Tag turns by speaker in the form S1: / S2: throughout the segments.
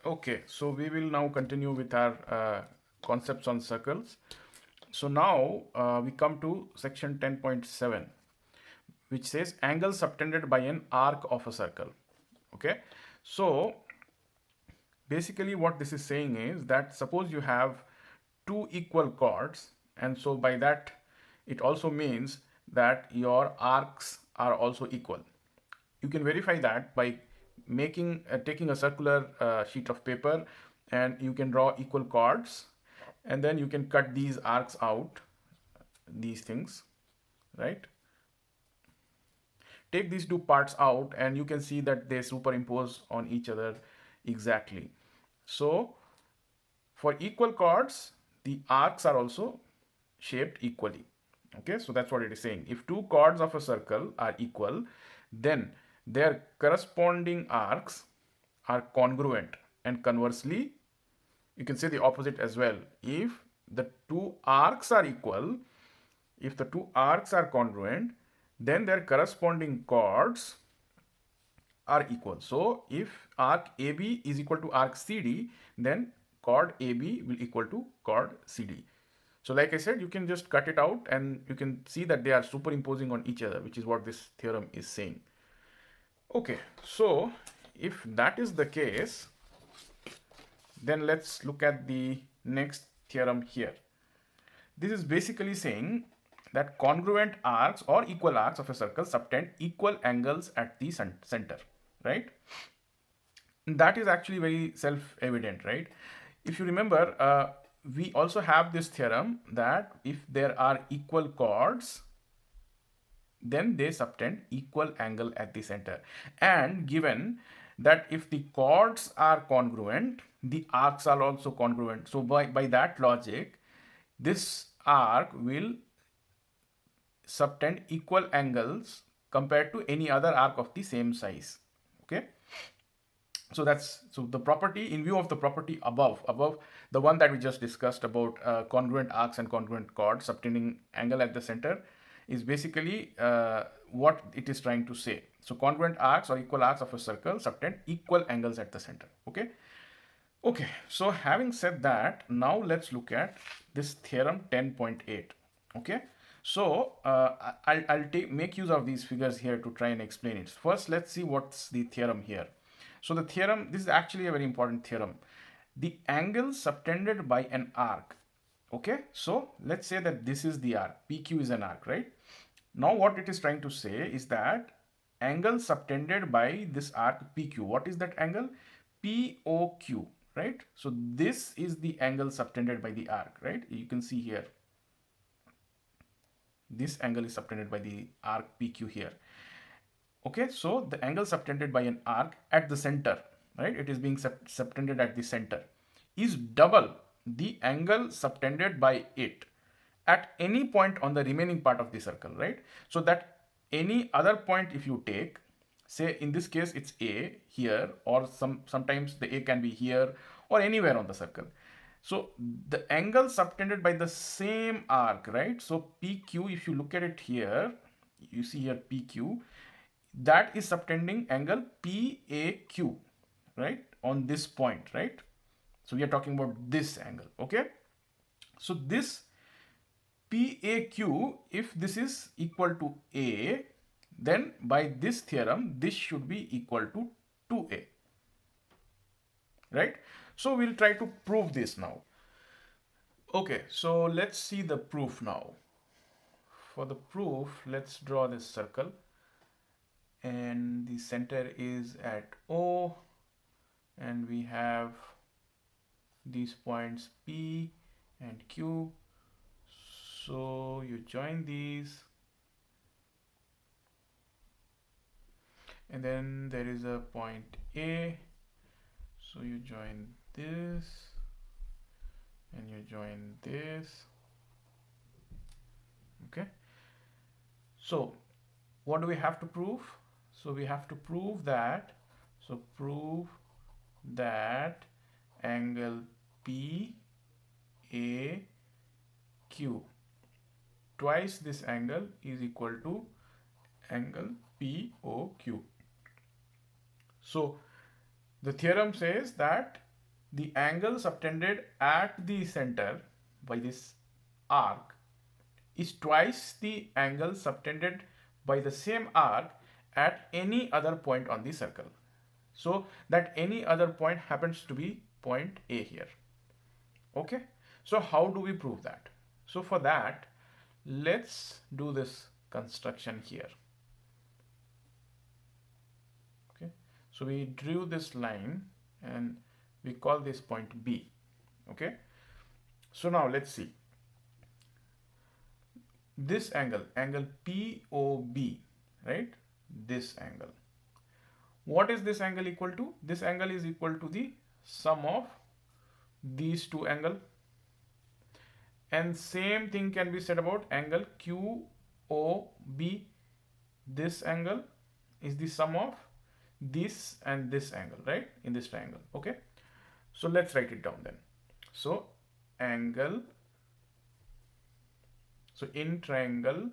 S1: Okay, so we will now continue with our concepts on circles. So now we come to section 10.7, which says angle subtended by an arc of a circle. Okay, so basically what this is saying is that suppose you have two equal chords, and so by that it also means that your arcs are also equal. You can verify that by making taking a circular sheet of paper, and you can draw equal chords, and then you can cut these arcs out, these things, right? Take these two parts out and you can see that they superimpose on each other exactly. So for equal chords, the arcs are also shaped equally. Okay, so that's what it is saying. If two chords of a circle are equal, then their corresponding arcs are congruent, and conversely you can say the opposite as well. If the two arcs are equal, if the two arcs are congruent, then their corresponding chords are equal. So if arc AB is equal to arc CD, then chord AB will equal to chord CD. So like I said, you can just cut it out and you can see that they are superimposing on each other, which is what this theorem is saying. Okay, so if that is the case, then let's look at the next theorem here. This is basically saying that congruent arcs or equal arcs of a circle subtend equal angles at the center, right? That is actually very self-evident, right? If you remember, we also have this theorem that if there are equal chords, then they subtend equal angle at the center. And given that if the chords are congruent, the arcs are also congruent. So by that logic, this arc will subtend equal angles compared to any other arc of the same size. Okay, so that's so the property, in view of the property above the one that we just discussed about congruent arcs and congruent chords subtending angle at the center, is basically what it is trying to say. So congruent arcs or equal arcs of a circle subtend equal angles at the center. Okay, so having said that, now let's look at this theorem 10.8. Okay, so I'll make use of these figures here to try and explain it. First, let's see what's the theorem here. So the theorem, this is actually a very important theorem. The angle subtended by an arc. Okay, so let's say that this is the arc. PQ is an arc, right? Now what it is trying to say is that angle subtended by this arc PQ. What is that angle? POQ, right? So this is the angle subtended by the arc, right? You can see here. This angle is subtended by the arc PQ here. Okay, so the angle subtended by an arc at the center, right? It is being subtended at the center, is double the angle subtended by it at any point on the remaining part of the circle, right? So that any other point if you take, say in this case it's A here, or sometimes the A can be here or anywhere on the circle. So the angle subtended by the same arc, right? So PQ, if you look at it here, you see here PQ, that is subtending angle PAQ, right? On this point, right? So we are talking about this angle, okay? So this PAQ, if this is equal to A, then by this theorem, this should be equal to 2A, right? So we'll try to prove this now. Okay, so let's see the proof now. For the proof, let's draw this circle, and the center is at O, and we have these points P and Q. So you join these, and then there is a point A, so you join this and you join this. Okay, so what do we have to prove? So we have to prove that, angle PAQ twice this angle is equal to angle POQ. So the theorem says that the angle subtended at the center by this arc is twice the angle subtended by the same arc at any other point on the circle. So that any other point happens to be point A here. Okay, so how do we prove that? So for that, let's do this construction here. Okay, so we drew this line and we call this point B. Okay, so now let's see this angle, angle POB, right? This angle. What is this angle equal to? This angle is equal to the sum of these two angles. And same thing can be said about angle QOB. This angle is the sum of this and this angle, right? In this triangle. Okay. So let's write it down then. So angle, so in triangle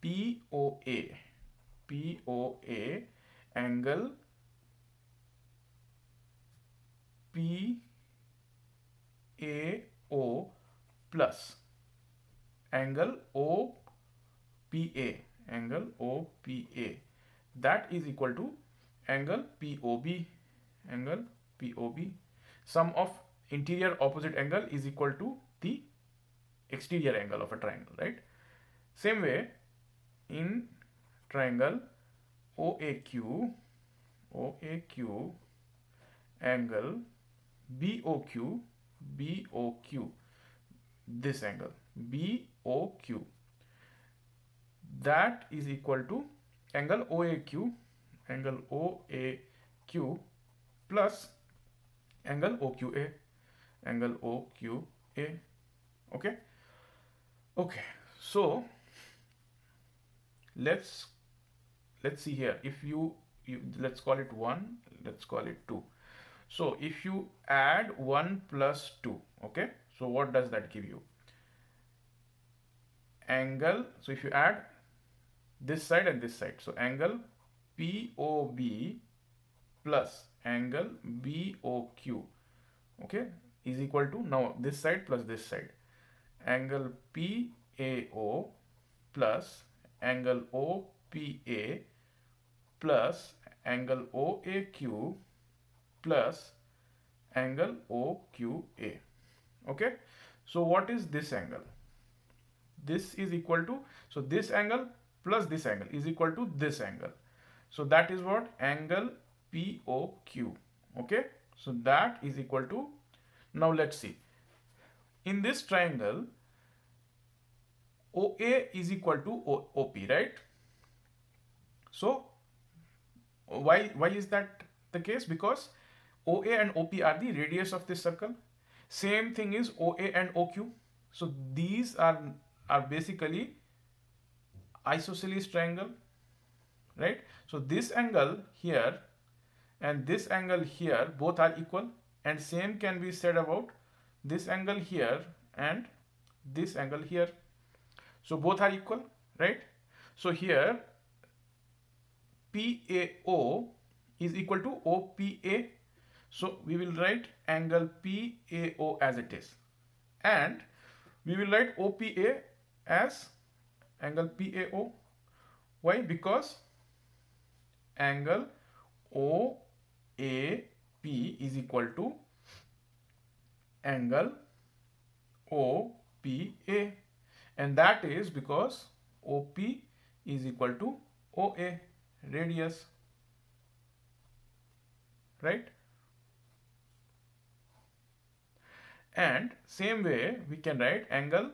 S1: POA, angle PAO plus angle OPA, that is equal to angle POB, sum of interior opposite angle is equal to the exterior angle of a triangle, right? Same way in triangle OAQ, angle BOQ, this angle BOQ, that is equal to angle OAQ, plus angle OQA, okay. So let's see here. If you let's call it 1, let's call it 2. So if you add 1 plus 2, okay, so what does that give you? Angle, so if you add this side and this side, so angle POB plus angle BOQ, okay, is equal to, now this side plus this side, angle PAO plus angle OPA plus angle OAQ plus angle OQA. Okay, so what is this angle? This is equal to, so this angle plus this angle is equal to this angle. So that is what? Angle POQ. Okay, so that is equal to, now let's see. In this triangle, OA is equal to OP, right? So why is that the case? Because OA and OP are the radius of this circle. Same thing is OA and OQ. So these are basically isosceles triangle, right? So this angle here and this angle here both are equal, and same can be said about this angle here and this angle here. So both are equal, right? So here PAO is equal to OPA. So we will write angle PAO as it is, and we will write OPA as angle PAO. Why? Because angle OAP is equal to angle OPA, and that is because OP is equal to OA, radius, right? And same way we can write angle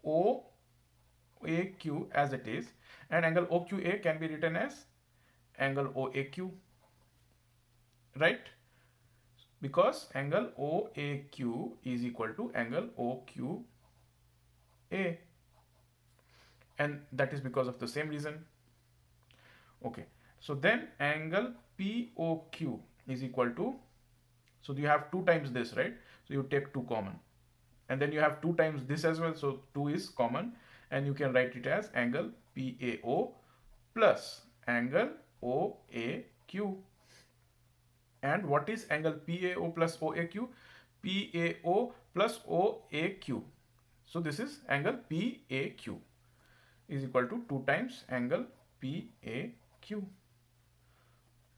S1: OAQ as it is, and angle OQA can be written as angle OAQ, right? Because angle OAQ is equal to angle OQA, and that is because of the same reason. Okay, so then angle POQ is equal to, so you have 2 times this, right? So you take 2 common, and then you have 2 times this as well, so 2 is common, and you can write it as angle PAO plus angle OAQ. And what is angle PAO plus OAQ? PAO plus OAQ. So this is angle PAQ is equal to 2 times angle PAQ.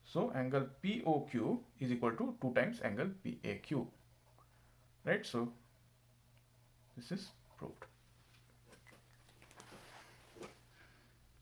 S1: So angle POQ is equal to 2 times angle PAQ. Right? So this is proved.